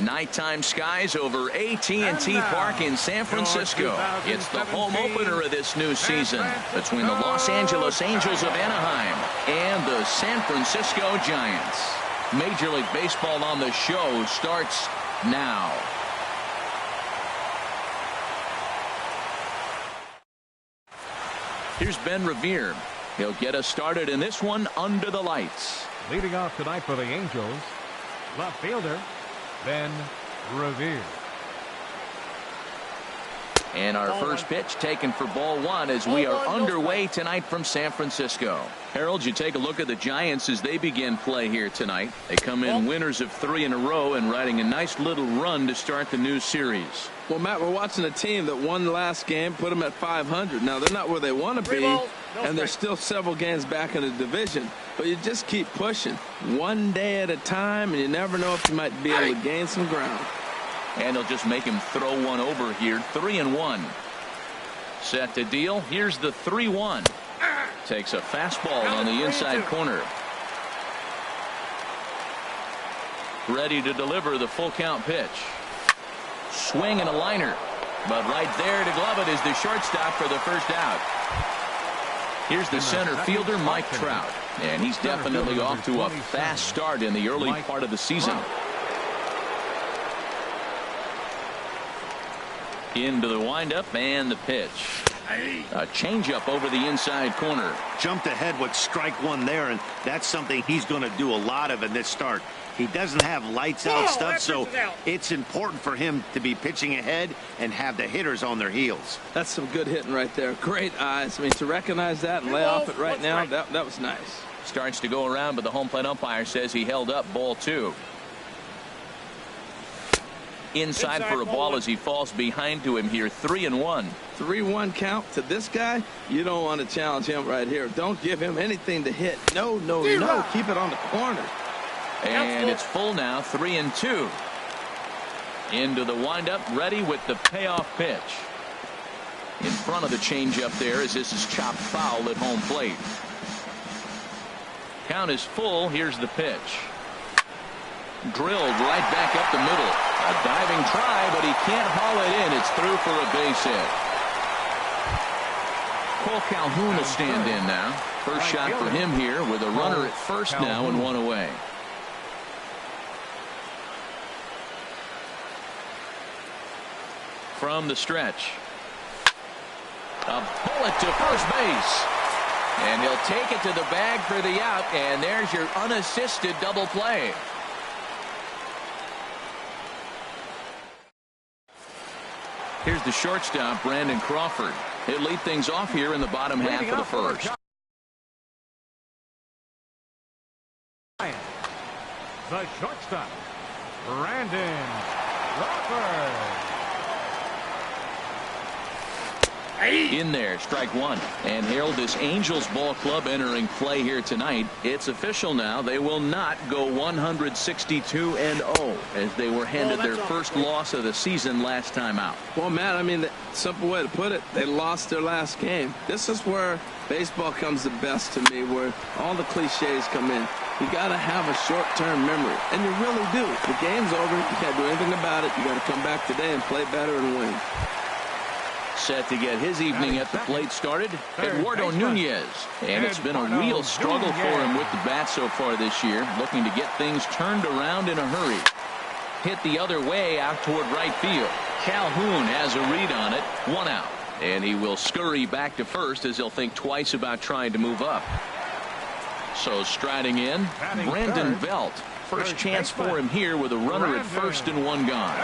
Nighttime skies over AT&T Park in San Francisco. It's the home opener of this new season between the Los Angeles Angels of Anaheim and the San Francisco Giants. Major League Baseball on the show starts now. Here's Ben Revere. He'll get us started in this one under the lights. Leading off tonight for the Angels, left fielder Ben Revere. And our first pitch taken for ball one as we are underway tonight from San Francisco. Harold, you take a look at the Giants as they begin play here tonight. They come in winners of 3 in a row and riding a nice little run to start the new series. Well, Matt, we're watching a team that won the last game, put them at 500. Now, they're not where they want to be, and they're still several games back in the division. But you just keep pushing one day at a time, and you never know if you might be able to gain some ground. And he'll just make him throw one over here. 3-1. Set to deal. Here's the 3-1. Takes a fastball on the inside corner. Ready to deliver the full count pitch. Swing and a liner. But right there to glove it is the shortstop for the first out. Here's the center fielder, Mike Trout. And he's definitely off to a fast start in the early part of the season. Into the windup and the pitch. A changeup over the inside corner. Jumped ahead with strike one there, and that's something he's going to do a lot of in this start. He doesn't have lights out stuff, so it's important for him to be pitching ahead and have the hitters on their heels. That's some good hitting right there. Great eyes. I mean, to recognize that and lay off it right now, that was nice. Starts to go around, but the home plate umpire says he held up ball 2. Inside for a ball as he falls behind to him here. 3-1. 3-1 count to this guy. You don't want to challenge him right here. Don't give him anything to hit. No. Keep it on the corner. And it's full now. 3-2. Into the windup, ready with the payoff pitch. In front of the changeup there as this is chopped foul at home plate. Count is full. Here's the pitch. Drilled right back up the middle. A diving try, but he can't haul it in. It's through for a base hit. Cole Calhoun will stand in now. First shot for him here with a runner at first now and one away. From the stretch. A bullet to first base. And he'll take it to the bag for the out. And there's your unassisted double play. Here's the shortstop, Brandon Crawford. He'll lead things off here in the bottom half of the first. The shortstop, Brandon Crawford. In there, strike one. And Harold, this Angels ball club entering play here tonight. It's official now. They will not go 162-0 as they were handed their first loss of the season last time out. Well, Matt, I mean, the simple way to put it, they lost their last game. This is where baseball comes the best to me, where all the cliches come in. You got to have a short-term memory, and you really do. The game's over. You can't do anything about it. You got to come back today and play better and win. Set to get his evening at the plate started, Eduardo Nunez. And it's been a real struggle for him with the bat so far this year, looking to get things turned around in a hurry. Hit the other way out toward right field. Calhoun has a read on it. 1 out. And he will scurry back to first as he'll think twice about trying to move up. So striding in, Brandon Belt. First chance for him here with a runner at first and one gone.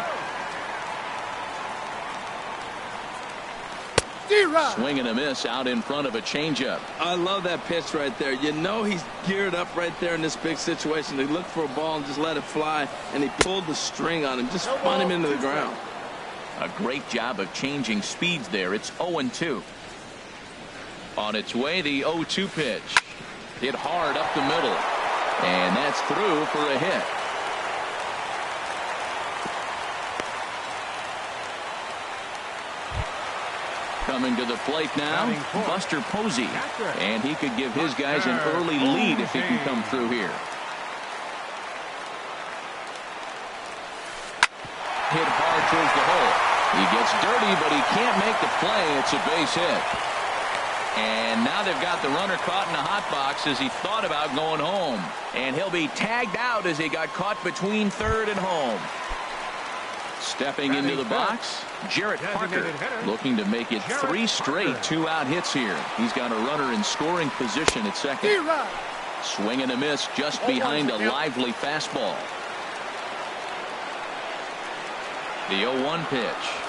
Swing and a miss out in front of a changeup. I love that pitch right there. You know he's geared up right there in this big situation. He looked for a ball and just let it fly, and he pulled the string on him, just spun him into the ground. A great job of changing speeds there. It's 0-2. On its way, the 0-2 pitch. Hit hard up the middle. And that's through for a hit. Coming to the plate now, Buster Posey. And he could give his guys an early lead if he can come through here. hit hard towards the hole. He gets dirty, but he can't make the play. It's a base hit. And now they've got the runner caught in a hot box as he thought about going home. And he'll be tagged out as he got caught between third and home. Stepping into the box, Jarrett Parker looking to make it 3 straight 2-out hits here. He's got a runner in scoring position at second. Swing and a miss just behind a lively fastball. The 0-1 pitch.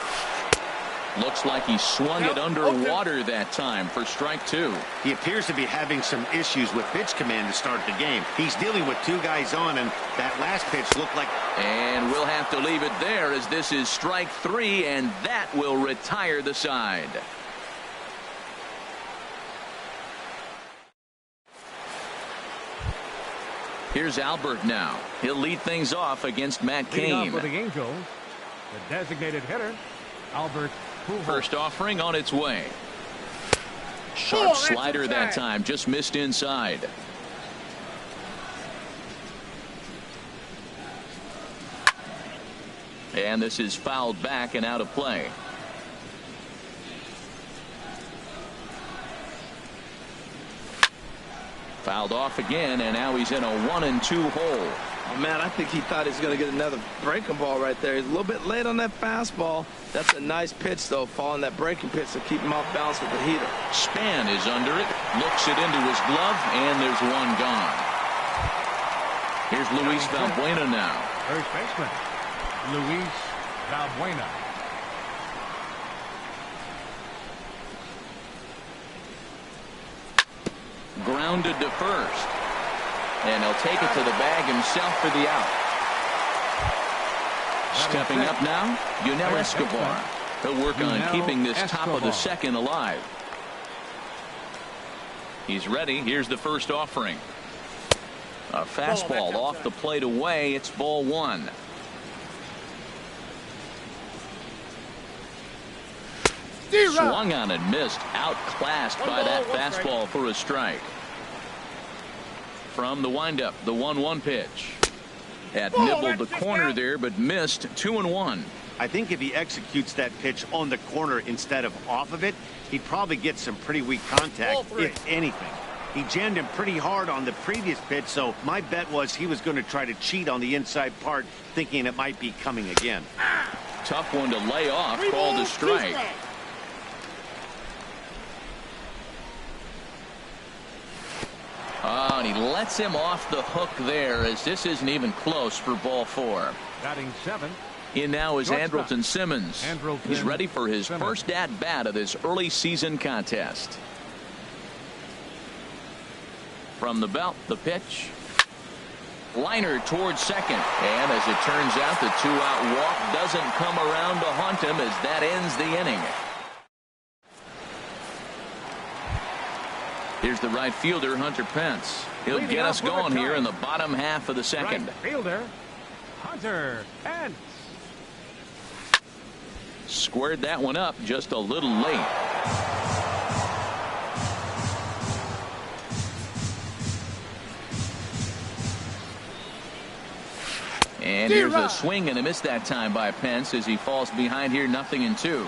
Looks like he swung it underwater that time for strike 2. He appears to be having some issues with pitch command to start the game. He's dealing with 2 guys on, and that last pitch looked like... And we'll have to leave it there as this is strike 3, and that will retire the side. Here's Albert now. He'll lead things off against Matt Cain. For the Angels, the designated hitter, Albert. First offering on its way. Sharp slider that time, just missed inside. And this is fouled back and out of play. Fouled off again, and now he's in a 1-2 hole. Oh, man, I think he thought he was going to get another breaking ball right there. He's a little bit late on that fastball. That's a nice pitch, though, following that breaking pitch to keep him off balance with the heater. Span is under it, looks it into his glove, and there's one gone. Here's Luis Valbuena now. First baseman, Luis Valbuena. Grounded to first. And he'll take it to the bag himself for the out. Stepping up now, Yunel Escobar. He'll work on keeping this top of the second alive. He's ready. Here's the first offering. A fastball off the plate away. It's ball 1. Swung on and missed. Outclassed by that fastball for a strike. From the windup, the 1-1 pitch. That nibbled the corner there, but missed. 2-1. I think if he executes that pitch on the corner instead of off of it, he'd probably get some pretty weak contact, if anything. He jammed him pretty hard on the previous pitch, so my bet was he was going to try to cheat on the inside part, thinking it might be coming again. Tough one to lay off, called a strike. Oh, and he lets him off the hook there as this isn't even close for ball 4. Batting 7. In now is Andrelton Simmons. He's ready for his first at-bat of this early season contest. From the belt, the pitch. Liner towards second. And as it turns out, the 2-out walk doesn't come around to haunt him as that ends the inning. Here's the right fielder, Hunter Pence. He'll get us going here in the bottom half of the second. Right fielder, Hunter Pence. Squared that one up just a little late. And here's a swing and a miss that time by Pence as he falls behind here, 0-2.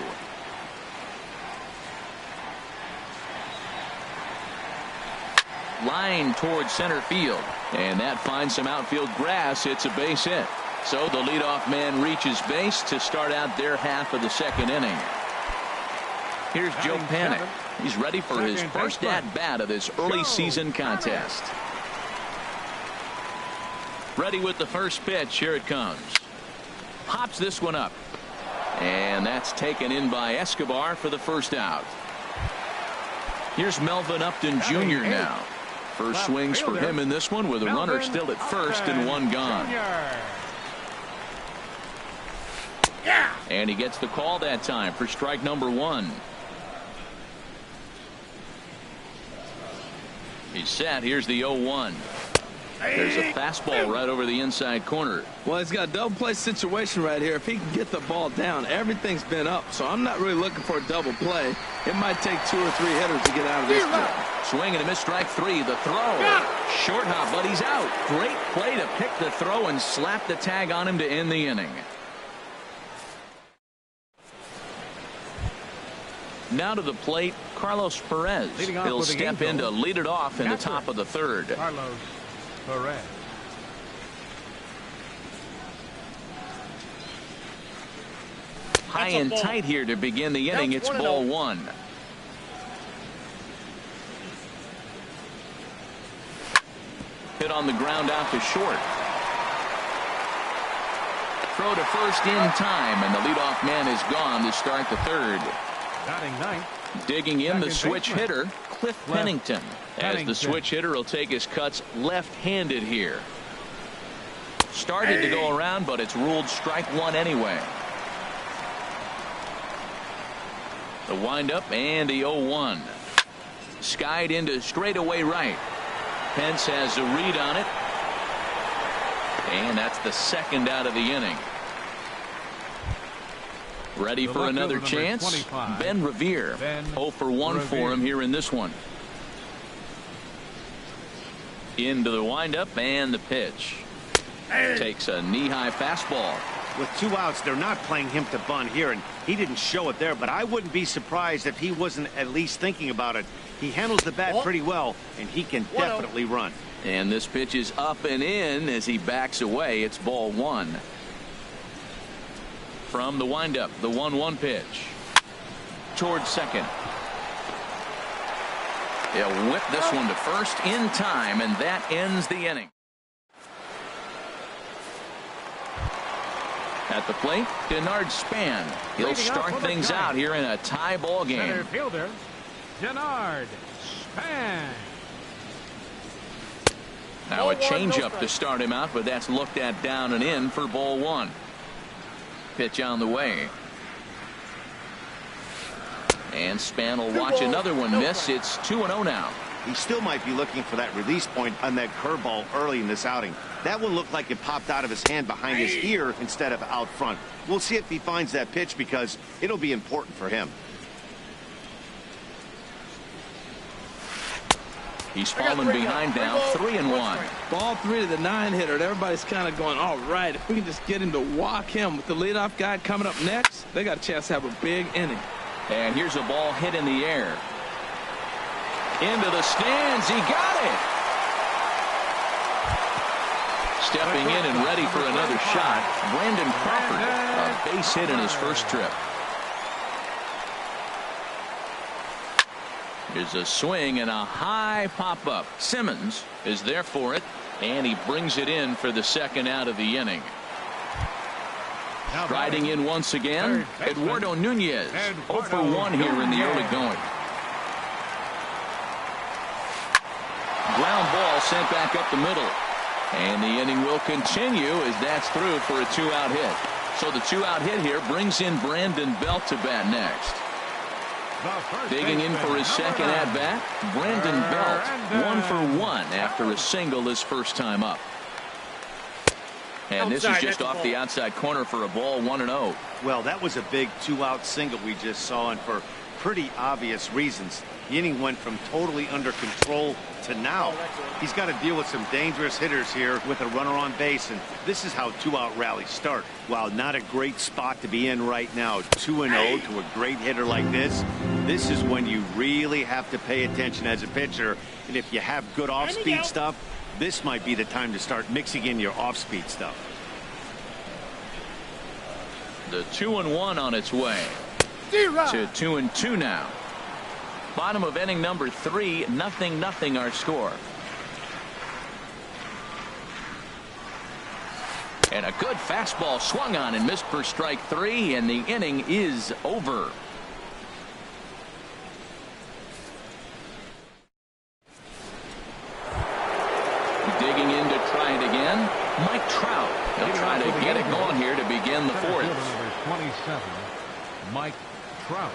Line towards center field, and that finds some outfield grass. It's a base hit. So the leadoff man reaches base to start out their half of the second inning. Here's Joe Panik. He's ready for his first at-bat of this early season contest. Ready with the first pitch. Here it comes. Pops this one up, and that's taken in by Escobar for the first out. Here's Melvin Upton Jr. now. First swings for him in this one with a runner still at first and one gone. And he gets the call that time for strike number 1. He's set. Here's the 0-1. There's a fastball right over the inside corner. Well, he's got a double play situation right here. If he can get the ball down, everything's been up. So I'm not really looking for a double play. It might take 2 or 3 hitters to get out of this job. Swing and a miss, strike 3. The throw. Short hop, but he's out. Great play to pick the throw and slap the tag on him to end the inning. Now to the plate, Carlos Perez. He'll step in to lead it off in the top of the third. Carlos Perez. High and tight here to begin the inning. It's ball one. Hit on the ground out to short. Throw to first in time, and the leadoff man is gone to start the third. Batting ninth. Digging in the switch hitter, Cliff Pennington. As the switch hitter will take his cuts left-handed here. Started to go around, but it's ruled strike one anyway. The windup and the 0-1. Skied into straightaway right. Pence has a read on it. And that's the second out of the inning. Ready for another chance. 25. Ben Revere. 0 for 1 for him here in this one. Into the windup and the pitch. Takes a knee-high fastball. With 2 outs, they're not playing him to bunt here, and he didn't show it there, but I wouldn't be surprised if he wasn't at least thinking about it. He handles the bat pretty well, and he can definitely run. And this pitch is up and in as he backs away. It's ball one. From the windup, the 1-1 pitch. Towards second. He'll whip this one to first in time, and that ends the inning. At the plate, Denard Span. He'll start things out here in a tie ball game. Center fielder, Denard Span. Now a changeup to start him out, but that's looked at down and in for ball one. Pitch on the way. And Span will watch another one miss. It's 2-0 now. He still might be looking for that release point on that curveball early in this outing. That one looked like it popped out of his hand behind his ear instead of out front. We'll see if he finds that pitch because it'll be important for him. He's fallen behind now, 3-1. Ball 3 to the 9-hitter. Everybody's kind of going, all right, if we can just get him to walk him with the leadoff guy coming up next, they got a chance to have a big inning. And here's a ball hit in the air. Into the stands. He got it. Stepping in and ready for another shot, Brandon Crawford. A base hit in his first trip. Here's a swing and a high pop-up. Simmons is there for it, and he brings it in for the second out of the inning. Striding in once again, Eduardo Nunez. 0 for 1 here in the early going. Ground ball sent back up the middle. And the inning will continue as that's through for a 2-out hit. So the 2-out hit here brings in Brandon Belt to bat next. Digging in for his second at-bat, Brandon Belt. 1 for 1 after a single his first time up. And this is just off the outside corner for a ball, 1-0. Well, that was a big 2-out single we just saw, and for pretty obvious reasons. The inning went from totally under control to now. He's got to deal with some dangerous hitters here with a runner on base, and this is how 2-out rallies start. While not a great spot to be in right now, 2-0 to a great hitter like this is when you really have to pay attention as a pitcher. And if you have good off-speed stuff, this might be the time to start mixing in your off-speed stuff. The 2-1 on its way to 2-2 now. Bottom of inning number 3, 0-0 our score. And a good fastball swung on and missed for strike 3, and the inning is over. Digging in to try it again, Mike Trout. He'll try to get it going here to begin the fourth. Number 27, Mike Trout.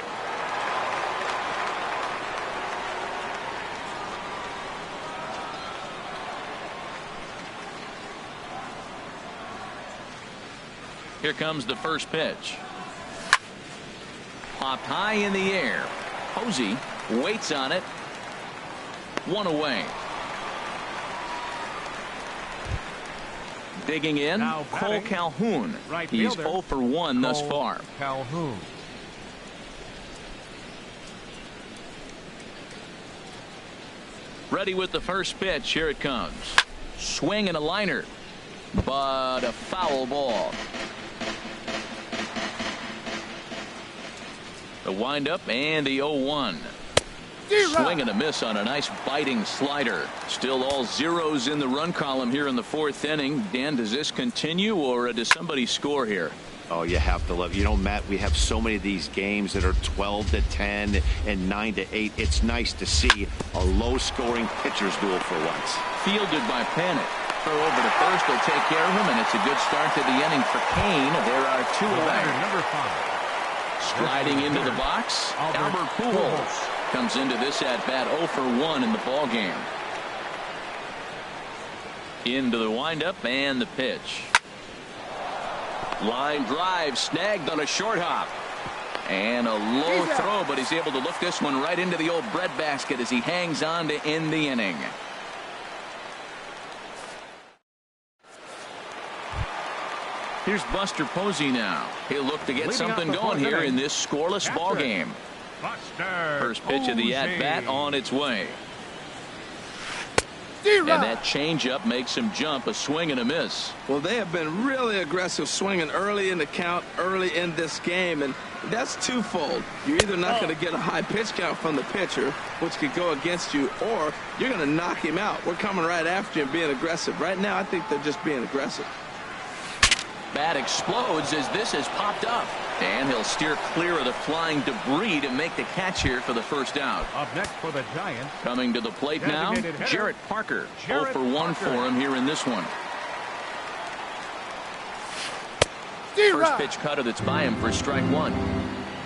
Here comes the first pitch. Popped high in the air. Posey waits on it. 1 away. Digging in, Cole Calhoun. He's 0 for 1 thus far. Calhoun. Ready with the first pitch. Here it comes. Swing and a liner, but a foul ball. The windup and the 0-1. Swing and a miss on a nice biting slider. Still all zeros in the run column here in the fourth inning. Dan, does this continue or does somebody score here? Oh, you have to love. You know, Matt, we have so many of these games that are 12-10 and 9-8. It's nice to see a low-scoring pitcher's duel for once. Fielded by Panic. Throw over to first. They'll take care of him, and it's a good start to the inning for Kane. There are two away. Number 5. Striding into the box, Albert Pujols comes into this at-bat 0 for 1 in the ball game. Into the windup and the pitch. Line drive snagged on a short hop. And a low throw, but he's able to look this one right into the old breadbasket as he hangs on to end the inning. Here's Buster Posey now. He'll look to get something going here in this scoreless ball game. First pitch of the at-bat on its way. And that changeup makes him jump. A swing and a miss. Well, they have been really aggressive swinging early in the count, early in this game, and that's twofold. You're either not going to get a high pitch count from the pitcher, which could go against you, or you're going to knock him out. We're coming right after you and being aggressive. Right now, I think they're just being aggressive. Bat explodes as this has popped up. And he'll steer clear of the flying debris to make the catch here for the first out. Up next for the Giants. Coming to the plate now, Jarrett Parker. 0 for 1 for him here in this one. First pitch cutter that's by him for strike 1.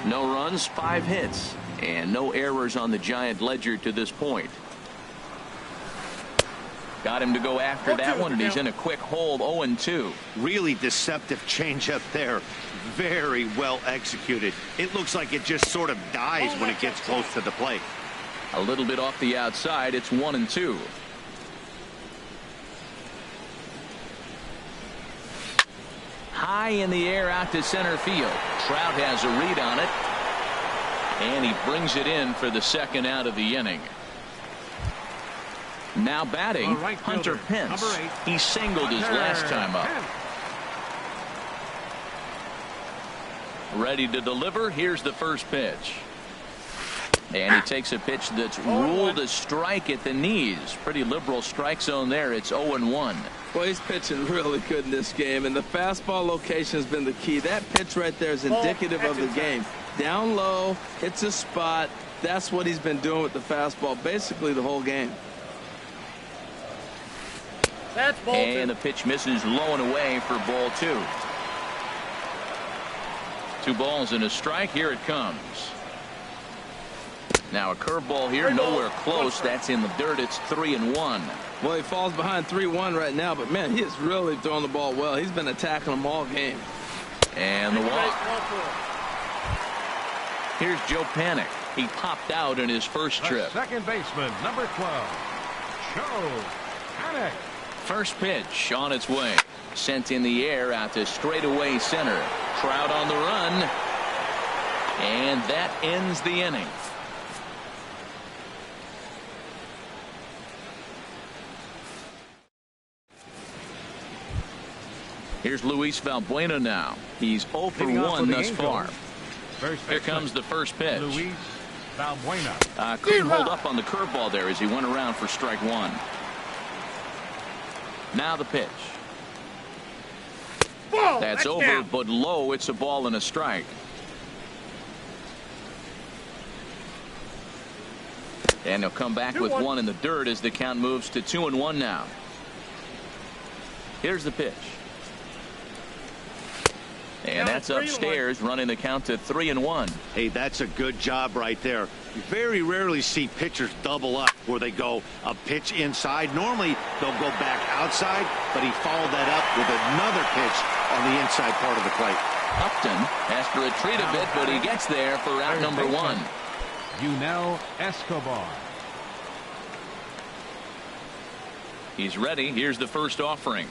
No runs, 5 hits, and no errors on the Giant ledger to this point. Got him to go after that one, and he's in a quick hold. 0-2. Really deceptive changeup there. Very well executed. It looks like it just sort of dies when it gets close to the plate. A little bit off the outside. It's 1-2. High in the air out to center field. Trout has a read on it, and he brings it in for the second out of the inning. Now batting, Hunter Pence. He singled his last time up. Ready to deliver. Here's the first pitch. And he takes a pitch that's ruled a strike at the knees. Pretty liberal strike zone there. It's 0-1. Well, he's pitching really good in this game, and the fastball location has been the key. That pitch right there is indicative of the game. Down low, hits a spot. That's what he's been doing with the fastball basically the whole game. That's ball and the pitch misses low and away for ball 2. 2 balls and a strike. Here it comes. Now a curveball here, nowhere close. That's in the dirt. It's 3-1. Well, he falls behind 3-1 right now, but man, he is really throwing the ball well. He's been attacking them all game. And the walk. Here's Joe Panic. He popped out in his first trip. Second baseman, number 12, Joe Panic. First pitch on its way. Sent in the air out to straightaway center. Trout on the run. And that ends the inning. Here's Luis Valbuena now. He's 0 for 1 thus far. Here comes the first pitch. Luis Valbuena. Couldn't hold up on the curveball there as he went around for strike 1. Now the pitch. That's over, but low. It's a ball and a strike. And he'll come back with 1 in the dirt as the count moves to 2-1 now. Here's the pitch. And that's upstairs, running the count to 3-1. Hey, that's a good job right there. You very rarely see pitchers double up where they go a pitch inside. Normally they'll go back outside, but he followed that up with another pitch on the inside part of the plate. Upton has to retreat a bit, but he gets there for out number 1. Yunel Escobar. He's ready. Here's the first offering.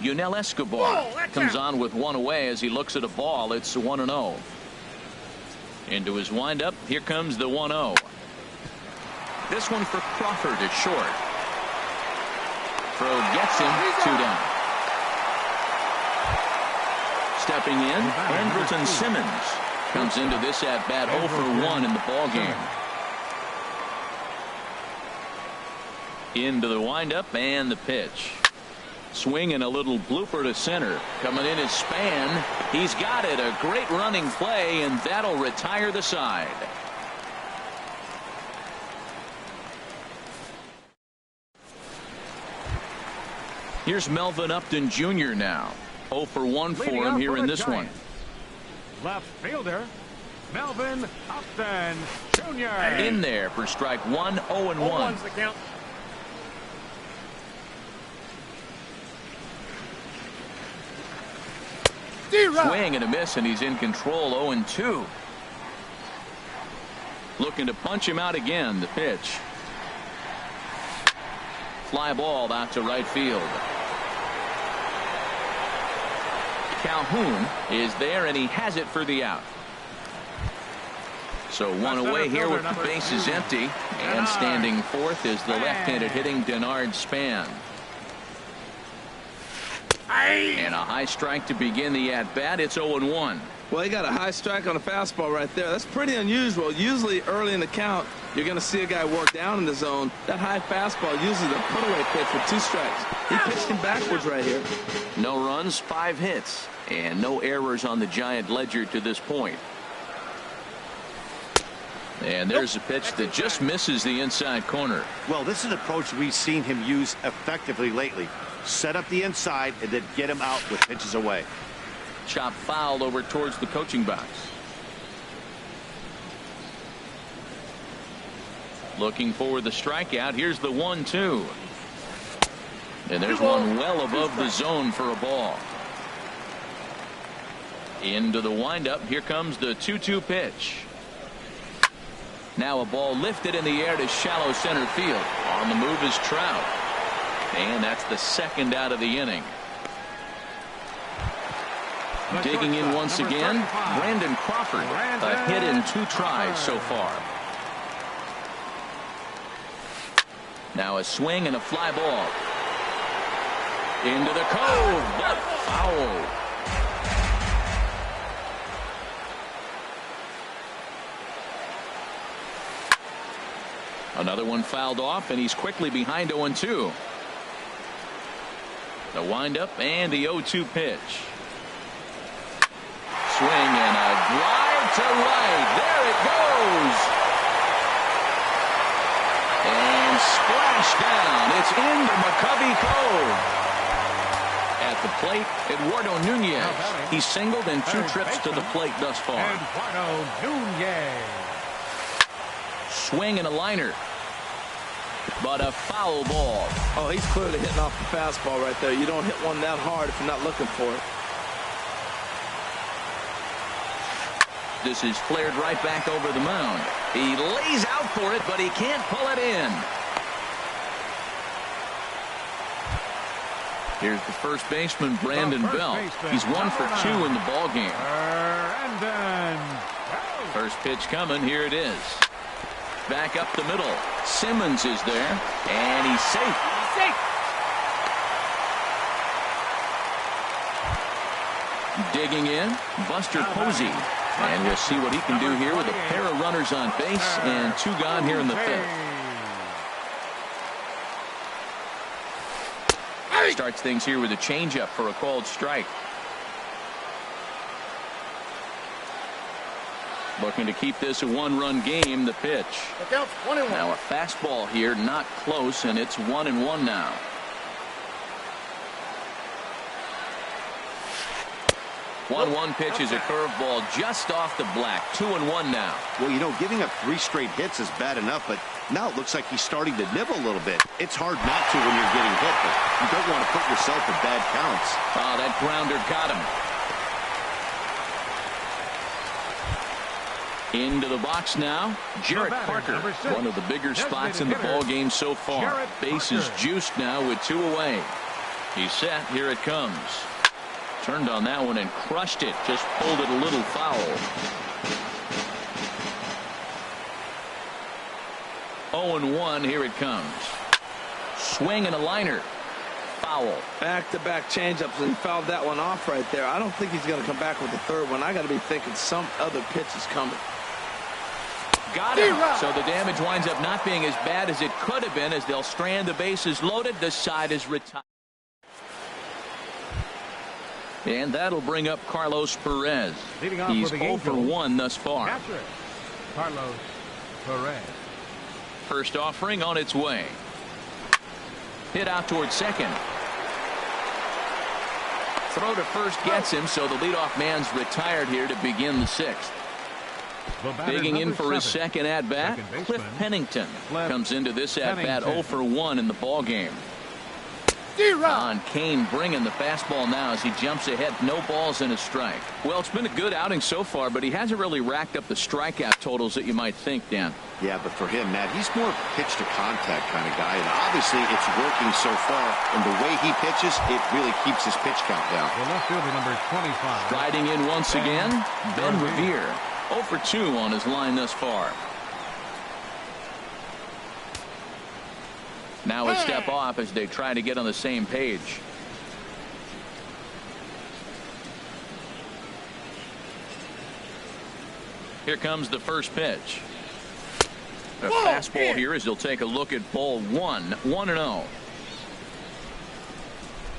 Yunel Escobar comes on with 1 away as he looks at a ball. It's 1-0. Into his windup. Here comes the 1-0. This one for Crawford is short. Throw gets him. 2 down. Stepping in, Andrelton Simmons comes into this at-bat 0 for 1 in the ball game. Into the windup and the pitch. Swing and a little blooper to center. Coming in is Span. He's got it. A great running play, and that'll retire the side. Here's Melvin Upton Jr. now. 0 for 1 for him here in this one. Left fielder, Melvin Upton Jr. In there for strike 1, 0 and 1. Swing and a miss, and he's in control. 0 and 2. Looking to punch him out again. The pitch. Fly ball out to right field. Calhoun is there, and he has it for the out. So one away here with the bases empty. And standing fourth is the left-handed hitting Denard Span. And a high strike to begin the at-bat. It's 0 and 1. Well, he got a high strike on a fastball right there. That's pretty unusual. Usually early in the count, you're going to see a guy work down in the zone. That high fastball usually the put-away pitch with 2 strikes. He pitched him backwards right here. No runs, 5 hits, and no errors on the Giant ledger to this point. And there's a pitch that just misses the inside corner. Well, this is an approach we've seen him use effectively lately. Set up the inside and then get him out with pitches away. Chop fouled over towards the coaching box. Looking for the strikeout. Here's the 1-2. And there's one well above the zone for a ball. Into the windup. Here comes the 2-2 pitch. Now a ball lifted in the air to shallow center field. On the move is Trout. And that's the second out of the inning. Digging in once again, Brandon Crawford. A hit in 2 tries so far. Now a swing and a fly ball. Into the cove, but foul. Another one fouled off, and he's quickly behind 0-2. The windup and the 0-2 pitch. Swing and a drive to right. There it goes. And splash down. It's into McCovey Cove. At the plate, Eduardo Nunez. He's singled in 2 trips to the plate thus far. Eduardo Nunez. Swing and a liner. But a foul ball. Oh, he's clearly hitting off the fastball right there. You don't hit one that hard if you're not looking for it. This is flared right back over the mound. He lays out for it, but he can't pull it in. Here's the first baseman, Brandon Belt. He's 1 for 2 in the ball game. First pitch coming. Here it is. Back up the middle. Simmons is there, and he's safe. Digging in, Buster Posey. And we'll see what he can do here with a pair of runners on base and 2 gone here in the 5th. Starts things here with a changeup for a called strike. Looking to keep this a 1-run game. The pitch. Now a fastball here, not close, and it's 1-1 now. One pitch is a curveball just off the black. 2-1 now. Well, you know, giving up 3 straight hits is bad enough, but now it looks like he's starting to nibble a little bit. It's hard not to when you're getting hit, but you don't want to put yourself in bad counts. Oh, that grounder got him. Into the box now, Jarrett Parker. One of the bigger spots in the ball game so far. Bases juiced now with 2 away. He's set. Here it comes. Turned on that one and crushed it. Just pulled it a little foul. 0-1. Here it comes. Swing and a liner. Foul. Back-to-back changeups, and he fouled that one off right there. I don't think he's going to come back with the third one. I got to be thinking some other pitch is coming. Got it. So the damage winds up not being as bad as it could have been, as they'll strand the bases loaded. The side is retired. And that'll bring up Carlos Perez. He's 0 for 1 thus far. Catcher, Carlos Perez. First offering on its way. Hit out towards second. Throw to first gets him, so the leadoff man's retired here to begin the sixth. Digging in for his second at-bat, Cliff Pennington comes into this at-bat 0 for 1 in the ballgame. On Kane bringing the fastball now as he jumps ahead. No balls and a strike. Well, it's been a good outing so far, but he hasn't really racked up the strikeout totals that you might think, Dan. Yeah, but for him, Matt, he's more pitch to contact kind of guy, and obviously it's working so far. And the way he pitches, it really keeps his pitch count down. The left fielder, number 25. Riding in once again, Ben Revere. 0 for 2 on his line thus far. Now a step off as they try to get on the same page. Here comes the first pitch. A fastball here as they'll take a look at ball 1. 1-0.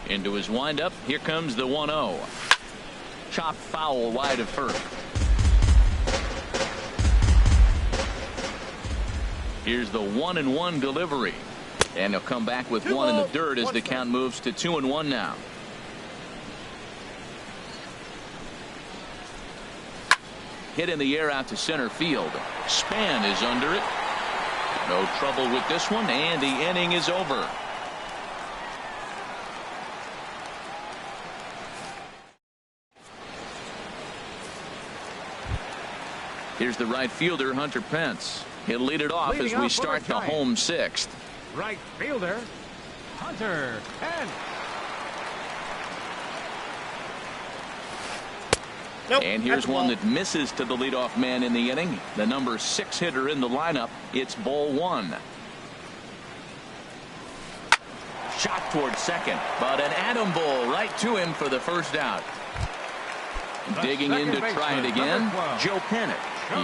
Into his windup. Here comes the 1-0. Chopped foul wide of first. Here's the 1-1 delivery. And he'll come back with one in the dirt as the count moves to 2-1 now. Hit in the air out to center field. Span is under it. No trouble with this one, and the inning is over. Here's the right fielder, Hunter Pence. He'll lead it off as we start the home sixth. Right fielder, Hunter Pence. And here's one that misses to the leadoff man in the inning. The number 6 hitter in the lineup. It's ball 1. Shot towards second, but an atom ball right to him for the first out. Digging in to try it again, Joe Panic.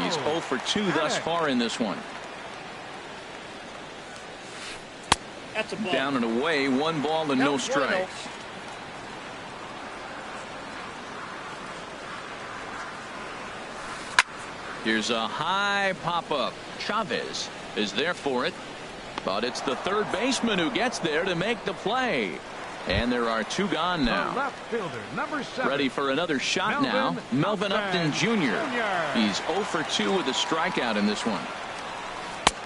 He's 0 for 2 thus far in this one. That's a ball. Down and away, 1 ball and no strikes. Here's a high pop-up. Chavez is there for it, but it's the third baseman who gets there to make the play. And there are 2 gone now. Left fielder, number 7. Ready for another shot now. Melvin Upton Jr. He's 0 for 2 with a strikeout in this one.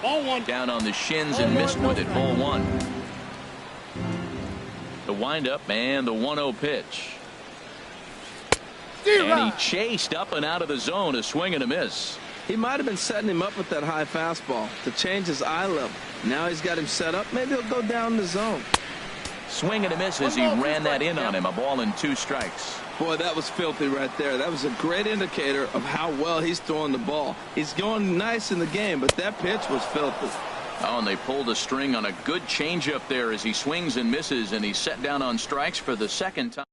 Ball 1. Down on the shins and missed with it. Ball 1. The windup and the 1-0 pitch. And he chased up and out of the zone. A swing and a miss. He might have been setting him up with that high fastball to change his eye level. Now he's got him set up. Maybe he'll go down the zone. Swing and a miss as he ran that in on him. A ball and 2 strikes. Boy, that was filthy right there. That was a great indicator of how well he's throwing the ball. He's going nice in the game, but that pitch was filthy. Oh, and they pulled a string on a good changeup there as he swings and misses, and he's set down on strikes for the second time.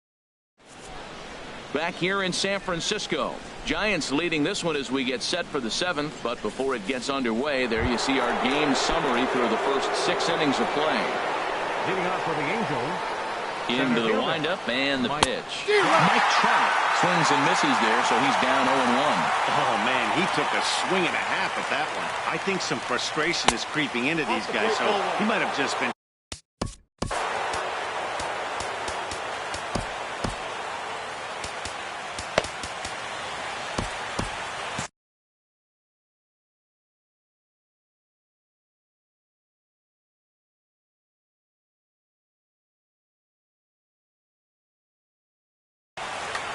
Back here in San Francisco, Giants leading this one as we get set for the 7th. But before it gets underway, there you see our game summary through the first 6 innings of play. Leading off for the Angels. Into the windup and the pitch. Mike Trout swings and misses there, so he's down 0-1. Oh, man, he took a swing and a half at that one. I think some frustration is creeping into these guys, so he might have just been.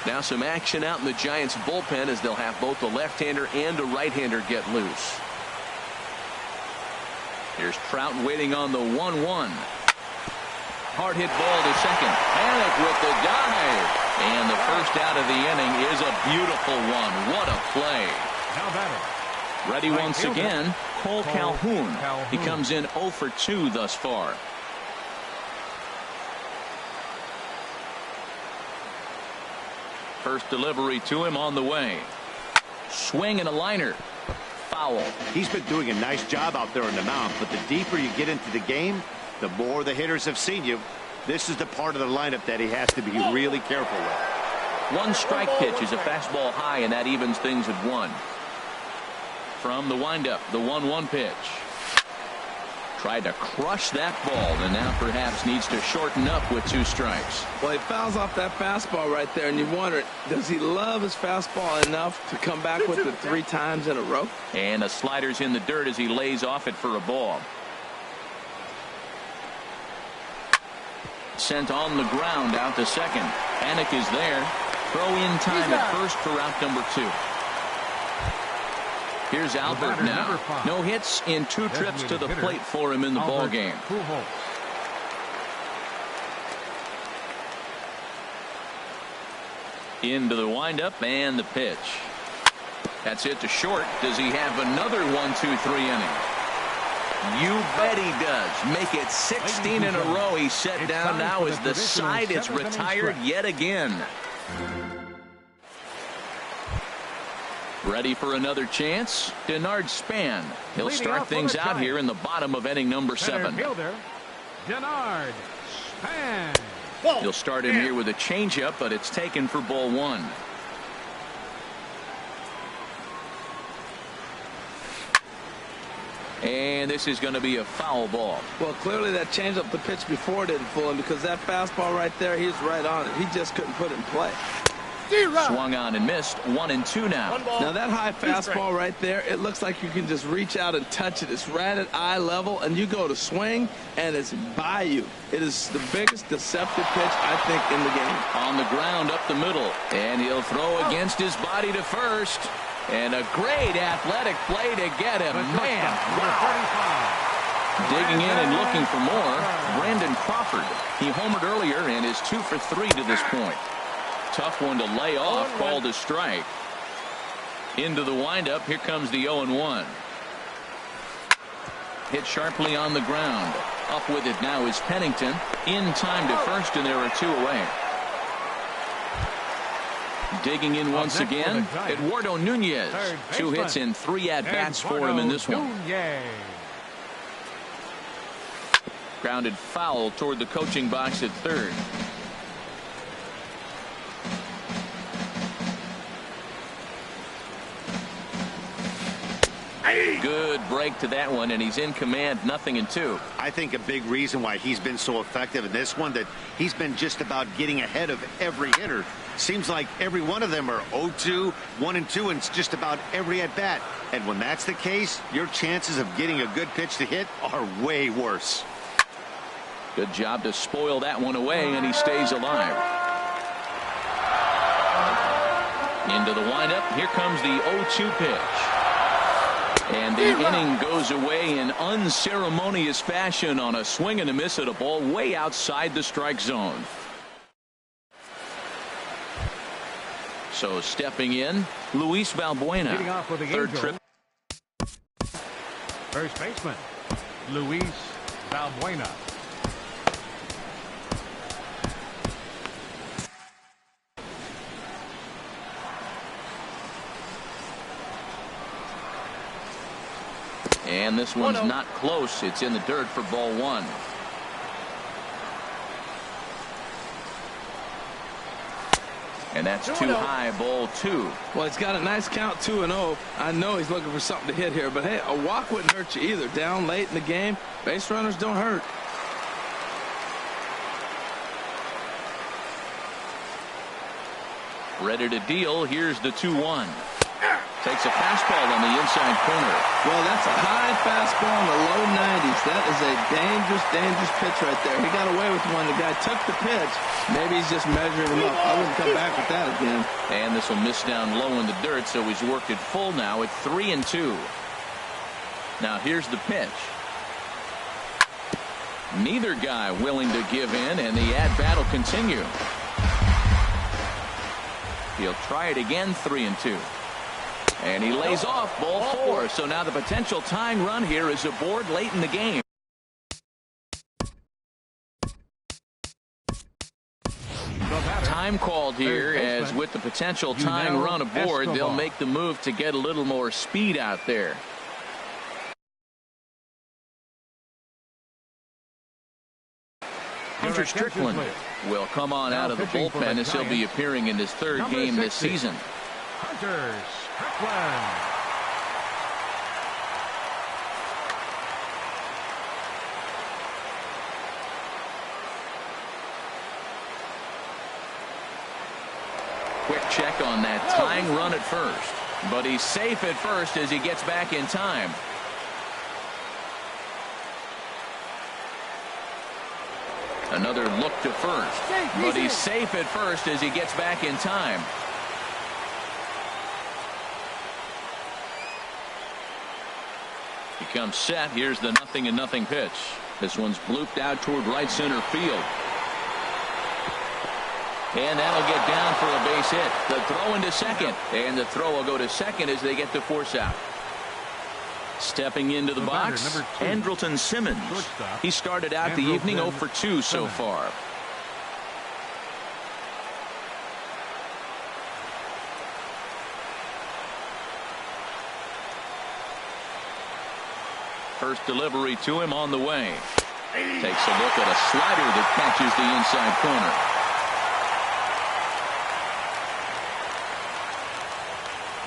Now some action out in the Giants bullpen as they'll have both the left-hander and a right-hander get loose. Here's Trout waiting on the 1-1. Hard hit ball to second. Panic with the dive. And the first out of the inning is a beautiful one. What a play. Now batter, Ready once again, Cole Calhoun. He comes in 0 for 2 thus far. First delivery to him on the way. Swing and a liner. Foul. He's been doing a nice job out there on the mound, but the deeper you get into the game, the more the hitters have seen you. This is the part of the lineup that he has to be really careful with. One strike pitch is a fastball high, and that evens things at 1. From the windup, the 1-1 pitch. Tried to crush that ball, and now perhaps needs to shorten up with 2 strikes. Well, he fouls off that fastball right there, and you wonder, does he love his fastball enough to come back with it 3 times in a row? And a slider's in the dirt as he lays off it for a ball. Sent on the ground out to second. Panic is there. Throw in time at first for out number 2. Here's Albert now. No hits in 2 trips to the plate for him in the ball game. Into the windup and the pitch. That's it to short. Does he have another 1-2-3 inning? You bet he does. Make it 16 in a row. He's set down now as the side is retired yet again. Ready for another chance? Denard Span. He'll start things out here in the bottom of inning number 7. Denard Span. He'll start him here with a changeup, but it's taken for ball 1. And this is going to be a foul ball. Well, clearly that changeup the pitch before didn't fool him, because that fastball right there, he's right on it. He just couldn't put it in play. Swung on and missed. 1-2 now. Now that high fastball right there, it looks like you can just reach out and touch it. It's right at eye level, and you go to swing, and it's by you. It is the biggest deceptive pitch, I think, in the game. On the ground up the middle, and he'll throw against his body to first. And a great athletic play to get him. Man, wow. Digging in and looking for more, Brandon Crawford. He homered earlier and is 2 for 3 to this point. Tough one to lay off, called a strike. Into the windup, here comes the 0-1. Hit sharply on the ground. Up with it now is Pennington. In time to first, and there are 2 away. Digging in once again, Eduardo Nunez. 2 hits and 3 at-bats for him in this one. Grounded foul toward the coaching box at third. Good break to that one, and he's in command, 0-2. I think a big reason why he's been so effective in this one, that he's been just about getting ahead of every hitter. Seems like every one of them are 0-2, 1-2, and it's just about every at bat. And when that's the case, your chances of getting a good pitch to hit are way worse. Good job to spoil that one away, and he stays alive. Into the windup, here comes the 0-2 pitch. And the inning goes away in unceremonious fashion on a swing and a miss at a ball way outside the strike zone. So stepping in, Luis Valbuena. Third trip. First baseman, Luis Valbuena. And this one's not close. It's in the dirt for ball 1. And that's too high, ball 2. Well, he's got a nice count, 2-0. I know he's looking for something to hit here, but hey, a walk wouldn't hurt you either. Down late in the game, base runners don't hurt. Ready to deal. Here's the 2-1. Takes a fastball on the inside corner. Well, that's a high fastball in the low 90s. That is a dangerous, dangerous pitch right there. He got away with one. The guy took the pitch. Maybe he's just measuring him up. I wouldn't come back with that again. And this will miss down low in the dirt, so he's worked it full now at 3-2. Now here's the pitch. Neither guy willing to give in, and the at-bat will continue. He'll try it again, 3-2. And he lays off ball 4. So now the potential tying run here is aboard late in the game. Time called here, as with the potential tying run aboard, they'll make the move to get a little more speed out there. Hunter Strickland will come on out of the bullpen as he'll be appearing in his 3rd game this season. Hunter Strickland. Quick check on that tying run at first. But he's safe at first as he gets back in time. Another look to first. But he's safe at first as he gets back in time. He comes set. Here's the 0-0 pitch. This one's blooped out toward right center field. And that'll get down for a base hit. The throw into second. And the throw will go to second as they get the force out. Stepping into the box, Andrelton Simmons. He started out the evening 0 for 2 so far. First delivery to him on the way. Takes a look at a slider that catches the inside corner.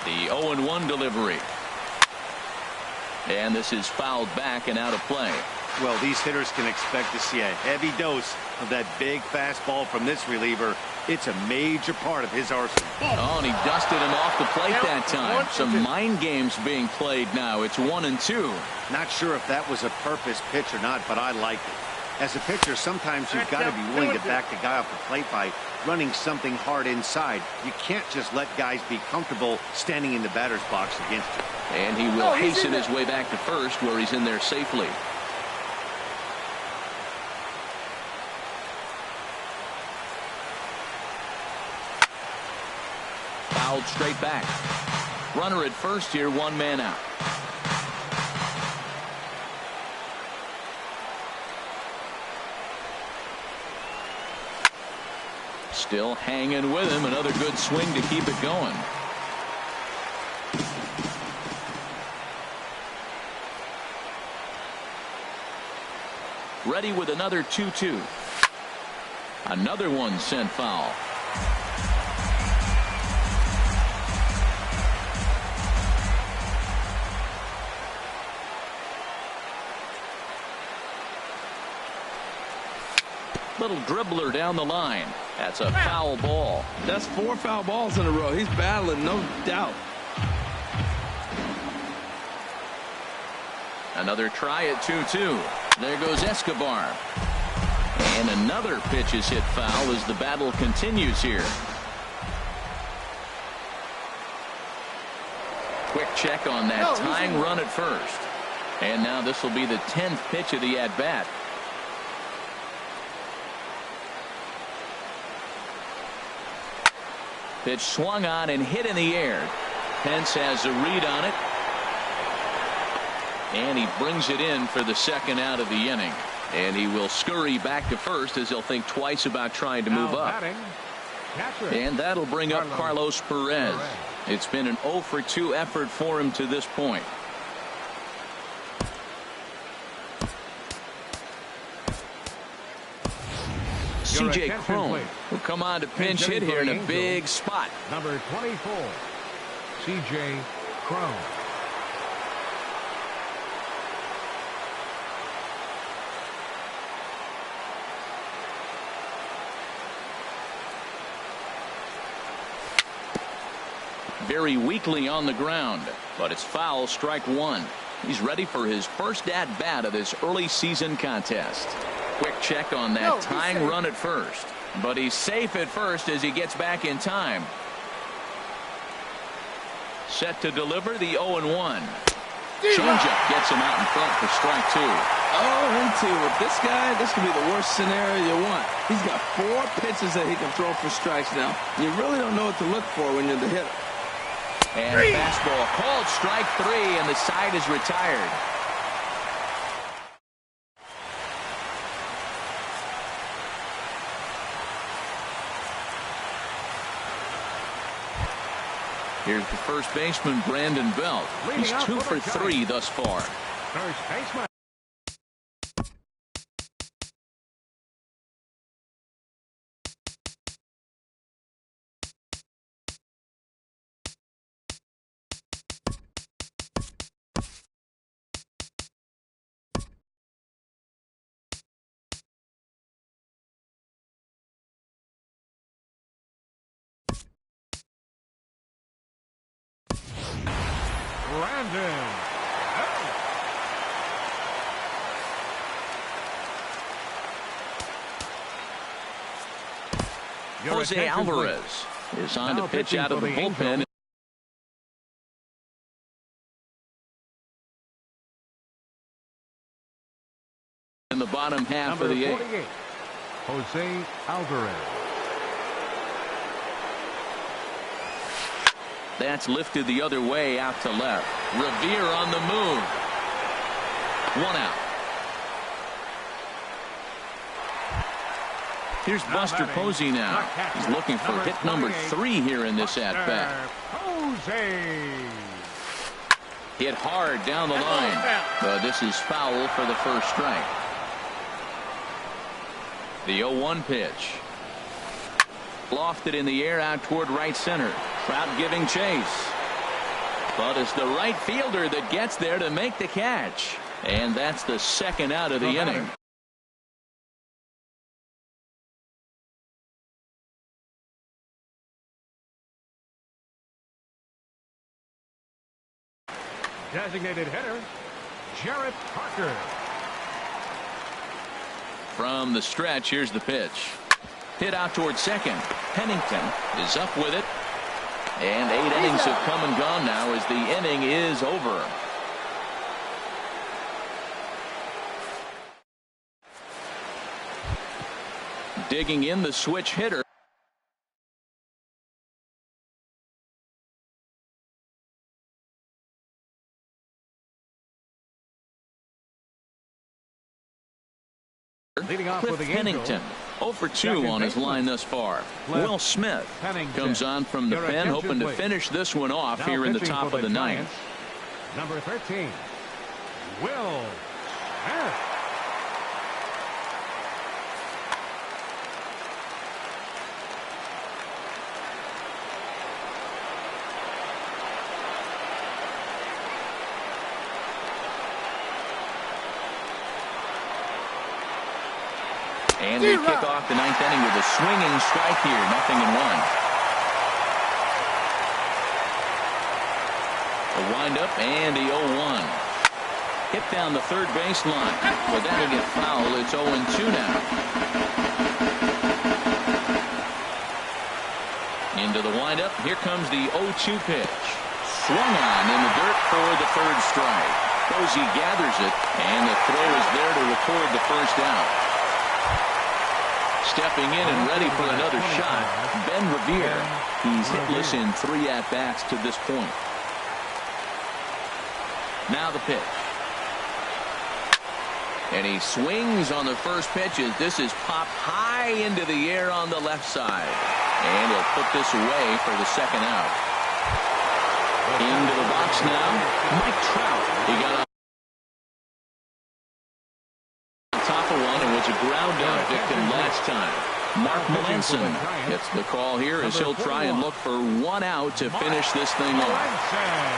The 0-1 delivery. And this is fouled back and out of play. Well, these hitters can expect to see a heavy dose of that big fastball from this reliever. It's a major part of his arsenal. Oh, and he dusted him off the plate that time. Some mind games being played now. It's 1-2. Not sure if that was a purpose pitch or not, but I like it. As a pitcher, sometimes you've got to be willing to back the guy off the plate by running something hard inside. You can't just let guys be comfortable standing in the batter's box against you. And he will hasten his way back to first, where he's in there safely. Fouled straight back. Runner at first here, 1 man out. Still hanging with him. Another good swing to keep it going. Ready with another 2-2. Another one sent foul. Little dribbler down the line. That's a foul ball. That's 4 foul balls in a row. He's battling, no doubt. Another try at 2-2. There goes Escobar. And another pitch is hit foul as the battle continues here. Quick check on that tying run at first. And now this will be the 10th pitch of the at-bat. Pitch swung on and hit in the air. Pence has a read on it. And he brings it in for the second out of the inning. And he will scurry back to first as he'll think twice about trying to move up. And that'll bring up Carlos Perez. It's been an 0 for 2 effort for him to this point. C.J. Cron will come on to pinch hit here in a big spot. Number 24, C.J. Cron. Very weakly on the ground, but it's foul, strike 1. He's ready for his first at-bat of this early season contest. Quick check on that tying run at first, but he's safe at first as he gets back in time. Set to deliver the 0-1. Changeup gets him out in front for strike 2. 0-2 with this guy. This could be the worst scenario you want. He's got 4 pitches that he can throw for strikes now. You really don't know what to look for when you're the hitter. And fastball called strike 3, and the side is retired. Here's the first baseman, Brandon Belt. He's 2 for 3 thus far. First baseman. Brandon. Jose Alvarez is on to pitch out of the bullpen. In the bottom half of the 8th. Jose Alvarez. That's lifted the other way out to left. Revere on the move. 1 out. Here's Buster Posey now. He's looking for hit number 3 here in this at-bat. Hit hard down the line. But this is foul for the first strike. The 0-1 pitch. Lofted in the air out toward right center. Trout giving chase. But it's the right fielder that gets there to make the catch. And that's the second out of the inning. Designated hitter, Jarrett Parker. From the stretch, here's the pitch. Hit out toward second. Pennington is up with it. And 8 innings have come and gone now as the inning is over. Digging in the switch hitter. Leading off Cliff with the Pennington, 0 for 2 on his line thus far. Will Smith comes on from the pen, hoping to finish this one off here in the top of the 9th. Number 13, Will Smith. And we kick off the 9th inning with a swinging strike here, 0-1. A windup and a 0-1. Hit down the third baseline. But that'll get foul. It's 0-2 now. Into the windup. Here comes the 0-2 pitch. Swung on in the dirt for the third strike. Posey gathers it, and the throw is there to record the first out. Stepping in and ready for another shot, Ben Revere. He's hitless in 3 at-bats to this point. Now the pitch. And he swings on the first pitch as this is popped high into the air on the left side. And he'll put this away for the second out. Into the box now, Mike Trout. He got on top of one and was a ground out victim last time. Mark Melanson gets the call here as he'll try and look for 1 out to finish this thing off.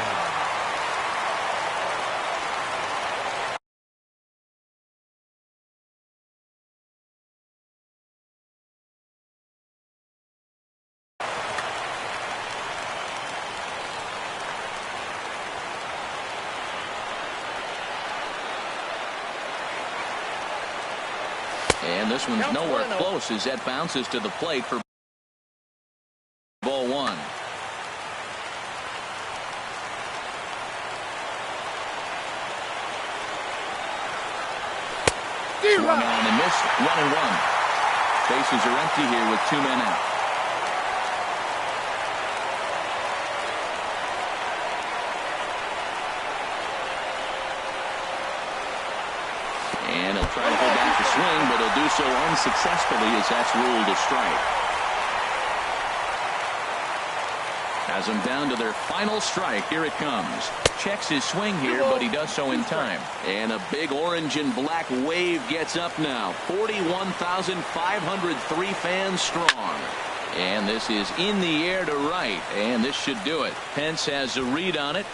And this one's nowhere close as that bounces to the plate for ball 1. Swung on and missed. 1-1. Bases are empty here with 2 men out. And he'll try to go back to swing, but he'll do so unsuccessfully as that's ruled a strike. Has them down to their final strike. Here it comes. Checks his swing here, but he does so in time. And a big orange and black wave gets up now. 41,503 fans strong. And this is in the air to right, and this should do it. Pence has a read on it.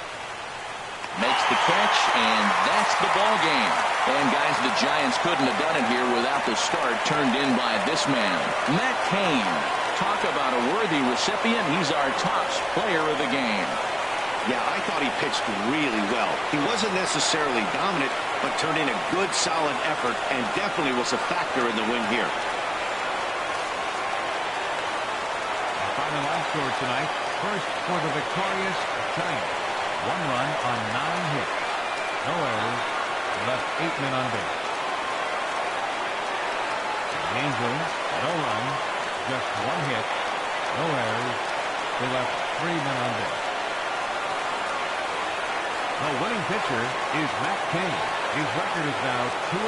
Makes the catch, and that's the ball game. And guys, the Giants couldn't have done it here without the start turned in by this man, Matt Cain. Talk about a worthy recipient. He's our top player of the game. Yeah, I thought he pitched really well. He wasn't necessarily dominant, but turned in a good, solid effort and definitely was a factor in the win here. Final line score tonight. First for the victorious Giants. 1 run on 9 hits. No errors. Left 8 men on base. The Angels, no runs. Just 1 hit. No errors. They left 3 men on base. The winning pitcher is Matt Cain. His record is now 2-0.